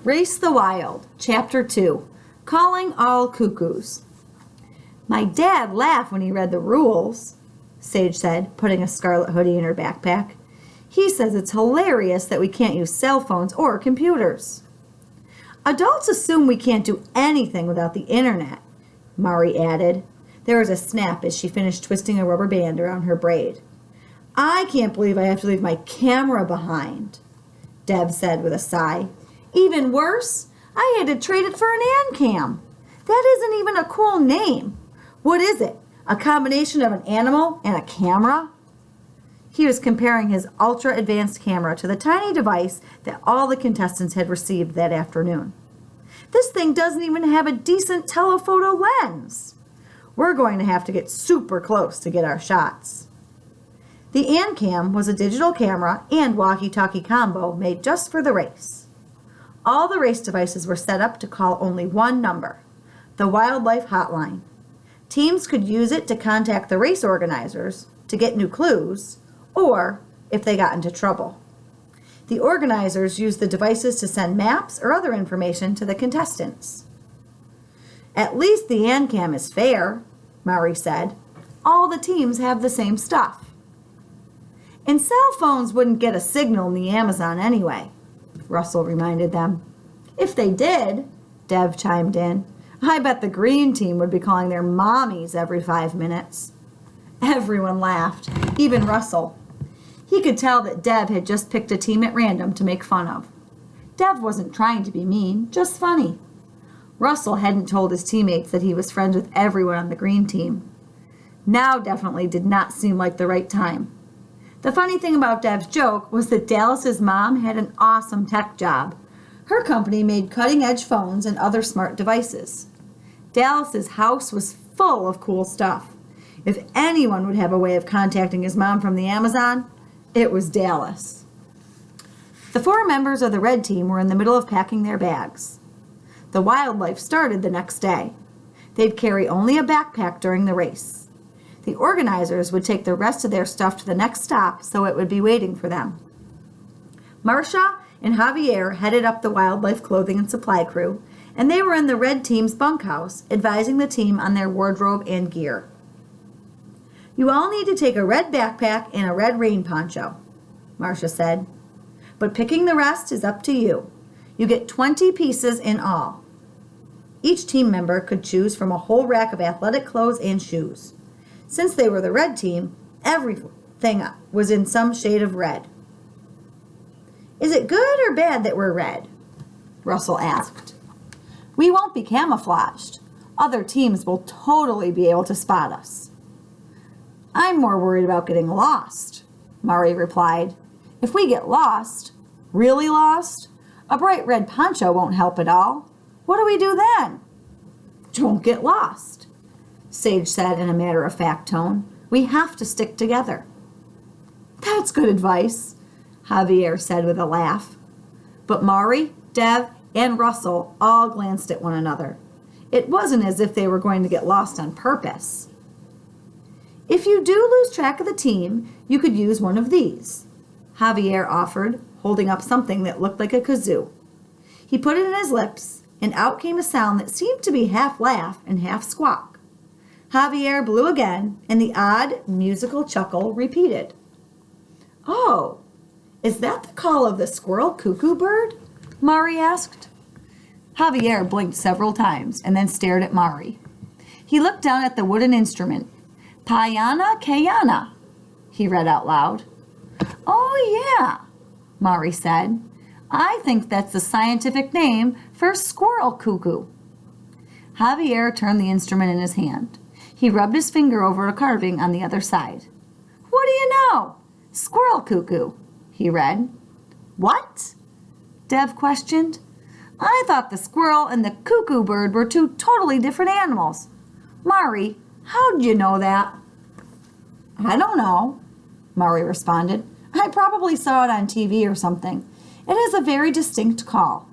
Race the Wild, Chapter 2, Calling All Cuckoos. My dad laughed when he read the rules, Sage said, putting a scarlet hoodie in her backpack. He says it's hilarious that we can't use cell phones or computers. Adults assume we can't do anything without the internet, Mari added. There was a snap as she finished twisting a rubber band around her braid. I can't believe I have to leave my camera behind, Deb said with a sigh. Even worse, I had to trade it for an ANCAM. That isn't even a cool name. What is it? A combination of an animal and a camera? He was comparing his ultra-advanced camera to the tiny device that all the contestants had received that afternoon. This thing doesn't even have a decent telephoto lens. We're going to have to get super close to get our shots. The ANCAM was a digital camera and walkie-talkie combo made just for the race. All the race devices were set up to call only one number, the Wildlife Hotline. Teams could use it to contact the race organizers to get new clues, or if they got into trouble. The organizers used the devices to send maps or other information to the contestants. At least the ANCAM is fair, Mari said. All the teams have the same stuff. And cell phones wouldn't get a signal in the Amazon anyway, Russell reminded them. If they did, Dev chimed in, I bet the green team would be calling their mommies every 5 minutes. Everyone laughed, even Russell. He could tell that Dev had just picked a team at random to make fun of. Dev wasn't trying to be mean, just funny. Russell hadn't told his teammates that he was friends with everyone on the green team. Now definitely did not seem like the right time. The funny thing about Dev's joke was that Dallas's mom had an awesome tech job. Her company made cutting-edge phones and other smart devices. Dallas's house was full of cool stuff. If anyone would have a way of contacting his mom from the Amazon, it was Dallas. The 4 members of the red team were in the middle of packing their bags. The wildlife started the next day. They'd carry only a backpack during the race. The organizers would take the rest of their stuff to the next stop so it would be waiting for them. Marcia and Javier headed up the wildlife clothing and supply crew, and they were in the red team's bunkhouse advising the team on their wardrobe and gear. You all need to take a red backpack and a red rain poncho, Marcia said. But picking the rest is up to you. You get 20 pieces in all. Each team member could choose from a whole rack of athletic clothes and shoes. Since they were the red team, everything was in some shade of red. Is it good or bad that we're red? Russell asked. We won't be camouflaged. Other teams will totally be able to spot us. I'm more worried about getting lost, Mari replied. If we get lost, really lost, a bright red poncho won't help at all. What do we do then? Don't get lost, Sage said in a matter-of-fact tone. We have to stick together. That's good advice, Javier said with a laugh. But Mari, Dev, and Russell all glanced at one another. It wasn't as if they were going to get lost on purpose. If you do lose track of the team, you could use one of these, Javier offered, holding up something that looked like a kazoo. He put it in his lips, and out came a sound that seemed to be half laugh and half squawk. Javier blew again, and the odd musical chuckle repeated. Oh, is that the call of the squirrel cuckoo bird? Mari asked. Javier blinked several times and then stared at Mari. He looked down at the wooden instrument. Payana Kayana, he read out loud. Oh, yeah, Mari said. I think that's the scientific name for squirrel cuckoo. Javier turned the instrument in his hand. He rubbed his finger over a carving on the other side. What do you know? Squirrel cuckoo, he read. What? Dev questioned. I thought the squirrel and the cuckoo bird were 2 totally different animals. Mari, how'd you know that? I don't know, Mari responded. I probably saw it on TV or something. It has a very distinct call.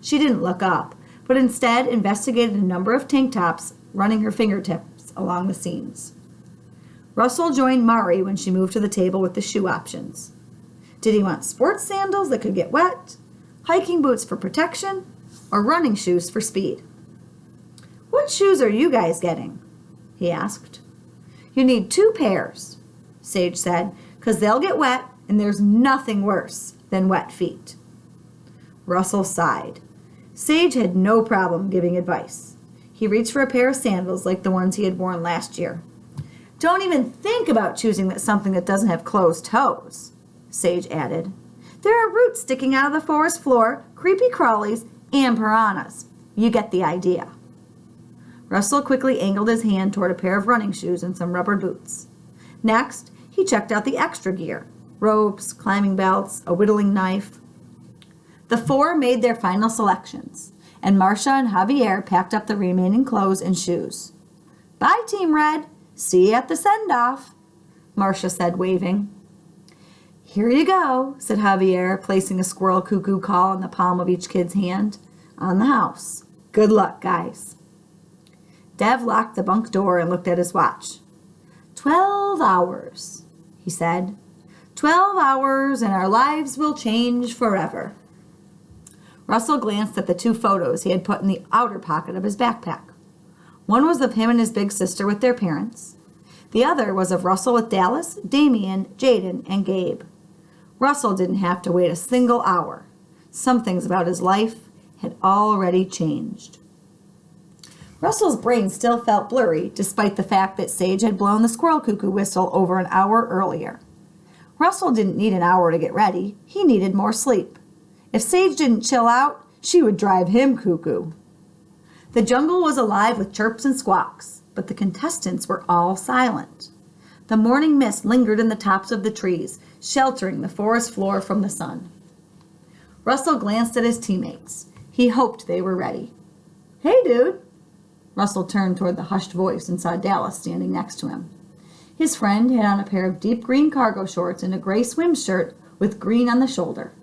She didn't look up, but instead investigated a number of tank tops, running her fingertips along the seams. Russell joined Mari when she moved to the table with the shoe options. Did he want sports sandals that could get wet, hiking boots for protection, or running shoes for speed. What shoes are you guys getting? He asked. You need 2 pairs, Sage said, because they'll get wet and there's nothing worse than wet feet. Russell sighed. Sage had no problem giving advice. He reached for a pair of sandals like the ones he had worn last year. Don't even think about choosing something that doesn't have closed toes, Sage added. There are roots sticking out of the forest floor, creepy crawlies, and piranhas. You get the idea. Russell quickly angled his hand toward a pair of running shoes and some rubber boots. Next, he checked out the extra gear, ropes, climbing belts, a whittling knife. The 4 made their final selections, and Marcia and Javier packed up the remaining clothes and shoes. Bye, Team Red. See you at the send-off, Marcia said, waving. Here you go, said Javier, placing a squirrel cuckoo call in the palm of each kid's hand. On the house. Good luck, guys. Dev locked the bunk door and looked at his watch. 12 hours, he said. 12 hours and our lives will change forever. Russell glanced at the 2 photos he had put in the outer pocket of his backpack. One was of him and his big sister with their parents. The other was of Russell with Dallas, Damien, Jaden, and Gabe. Russell didn't have to wait a single hour. Some things about his life had already changed. Russell's brain still felt blurry, despite the fact that Sage had blown the squirrel cuckoo whistle over an hour earlier. Russell didn't need an hour to get ready. He needed more sleep. If Sage didn't chill out, she would drive him cuckoo. The jungle was alive with chirps and squawks, but the contestants were all silent. The morning mist lingered in the tops of the trees, sheltering the forest floor from the sun. Russell glanced at his teammates. He hoped they were ready. Hey, dude. Russell turned toward the hushed voice and saw Dallas standing next to him. His friend had on a pair of deep green cargo shorts and a gray swim shirt with green on the shoulder.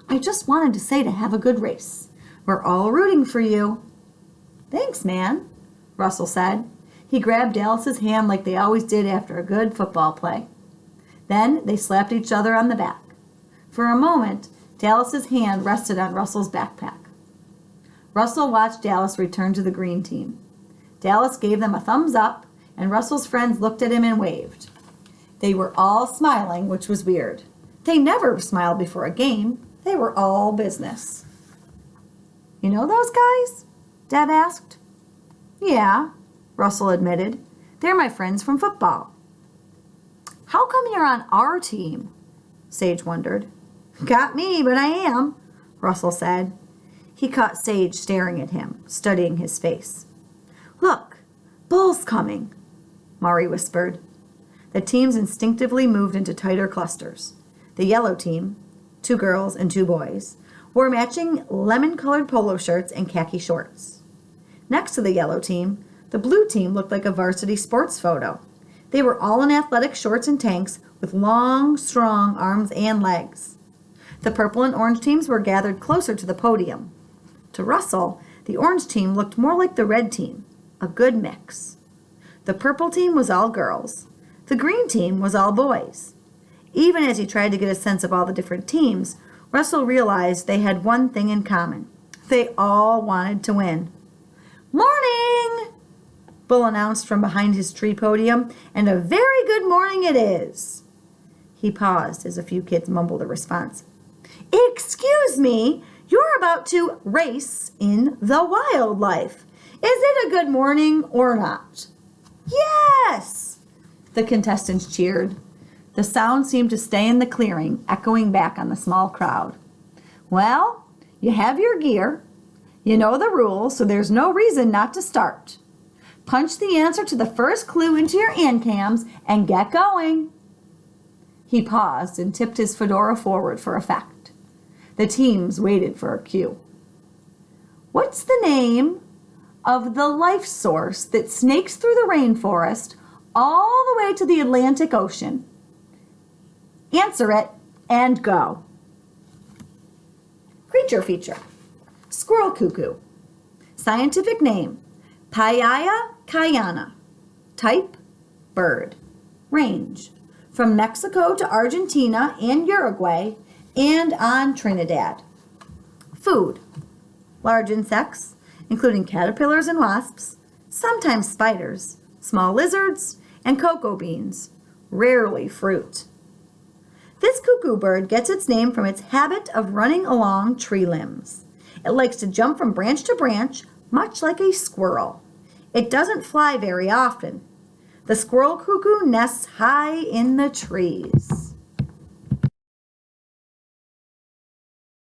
I just wanted to say to have a good race. We're all rooting for you. Thanks, man, Russell said. He grabbed Dallas's hand like they always did after a good football play. Then they slapped each other on the back. For a moment, Dallas's hand rested on Russell's backpack. Russell watched Dallas return to the green team. Dallas gave them a thumbs up, and Russell's friends looked at him and waved. They were all smiling, which was weird. They never smiled before a game. They were all business. You know those guys? Deb asked. Yeah, Russell admitted. They're my friends from football. How come you're on our team? Sage wondered. Got me, but I am, Russell said. He caught Sage staring at him, studying his face. Look, Bull's coming, Maury whispered. The teams instinctively moved into tighter clusters. The yellow team, 2 girls and 2 boys, wore matching lemon-colored polo shirts and khaki shorts. Next to the yellow team, the blue team looked like a varsity sports photo. They were all in athletic shorts and tanks with long, strong arms and legs. The purple and orange teams were gathered closer to the podium. To Russell, the orange team looked more like the red team, a good mix. The purple team was all girls. The green team was all boys. Even as he tried to get a sense of all the different teams, Russell realized they had one thing in common. They all wanted to win. Morning! Bull announced from behind his tree podium, and a very good morning it is. He paused as a few kids mumbled a response. Excuse me, you're about to race in the wildlife. Is it a good morning or not? Yes! The contestants cheered. The sound seemed to stay in the clearing, echoing back on the small crowd. Well, you have your gear. You know the rules, so there's no reason not to start. Punch the answer to the first clue into your ANCAMs and get going. He paused and tipped his fedora forward for effect. The teams waited for a cue. What's the name of the life source that snakes through the rainforest all the way to the Atlantic Ocean? Answer it and go. Creature feature. Squirrel cuckoo. Scientific name. Paiaya cayana. Type. Bird. Range. From Mexico to Argentina and Uruguay and on Trinidad. Food. Large insects, including caterpillars and wasps, sometimes spiders, small lizards, and cocoa beans, rarely fruit. This cuckoo bird gets its name from its habit of running along tree limbs. It likes to jump from branch to branch, much like a squirrel. It doesn't fly very often. The squirrel cuckoo nests high in the trees.